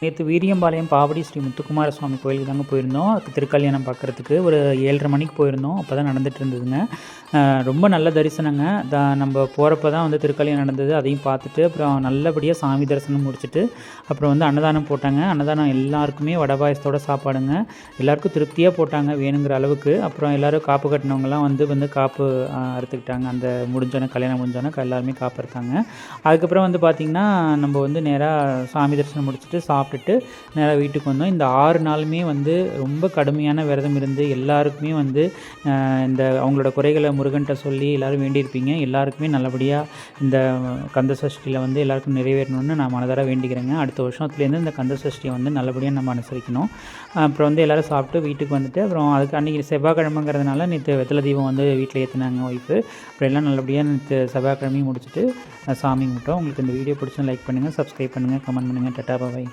நேற்று வீரியம்பாளையம் பாவடி ஸ்ரீ முத்துக்குமார சுவாமி கோயிலுக்கு தாங்க போயிருந்தோம். அதுக்கு திருக்கல்யாணம் பார்க்குறதுக்கு ஒரு 7:30 மணிக்கு போயிருந்தோம். அப்போ தான் நடந்துகிட்டு இருந்ததுங்க. ரொம்ப நல்ல தரிசனங்க. நம்ம போகிறப்ப தான் வந்து திருக்கல்யாணம் நடந்தது. அதையும் பார்த்துட்டு அப்புறம் நல்லபடியாக சாமி தரிசனம் முடிச்சுட்டு அப்புறம் வந்து அன்னதானம் போட்டாங்க. அன்னதானம் எல்லாருக்குமே வடை பாயசத்தோட சாப்பாடுங்க. எல்லாருக்கும் திருப்தியாக போட்டாங்க வேணுங்கிற அளவுக்கு. அப்புறம் எல்லோரும் காப்பு கட்டினவங்கலாம் வந்து காப்பு அறுத்துக்கிட்டாங்க. அந்த முடிஞ்சோன்னே கல்யாணம் முடிஞ்சோன்னே எல்லாருமே காப்பு அறுத்தாங்க. அதுக்கப்புறம் வந்து பார்த்திங்கன்னா நம்ம வந்து நேராக சாமி தரிசனம் முடிச்சுட்டு சாப்பிட்டுட்டு நேராக வீட்டுக்கு வந்தோம். இந்த 6 நாளுமே வந்து ரொம்ப கடுமையான விரதம் இருந்து எல்லாருக்குமே வந்து இந்த அவங்களோட குறைகளை முருகன்கிட்ட சொல்லி எல்லோரும் வேண்டியிருப்பீங்க. எல்லாருக்குமே நல்லபடியாக இந்த கந்த சஷ்டியில் வந்து எல்லாருக்கும் நிறைவேறணும்னு நான் மனதார வேண்டிக்கிறேங்க. அடுத்த வருஷத்துலேருந்து இந்த கந்த சஷ்டியை வந்து நல்லபடியாக நம்ம அனுசரிக்கணும். அப்புறம் வந்து எல்லோரும் சாப்பிட்டு வீட்டுக்கு வந்துட்டு அப்புறம் அதுக்கு அன்றைக்கி செவ்வாய்க்கிழமைங்கிறதுனால நேற்று வெத்தலை தீபம் வந்து வீட்டில் ஏற்றினாங்க ஒய்ஃபு. அப்புறம் எல்லாம் நல்லபடியாக நேற்று செவ்வாய்க்கிழமையும் முடிச்சுட்டு சாமி கும்பிட்டோம். உங்களுக்கு இந்த வீடியோ பிடிச்சா லைக் பண்ணுங்கள், சப்ஸ்கிரைப் பண்ணுங்கள், கமெண்ட் பண்ணுங்கள். டாடா பாய்.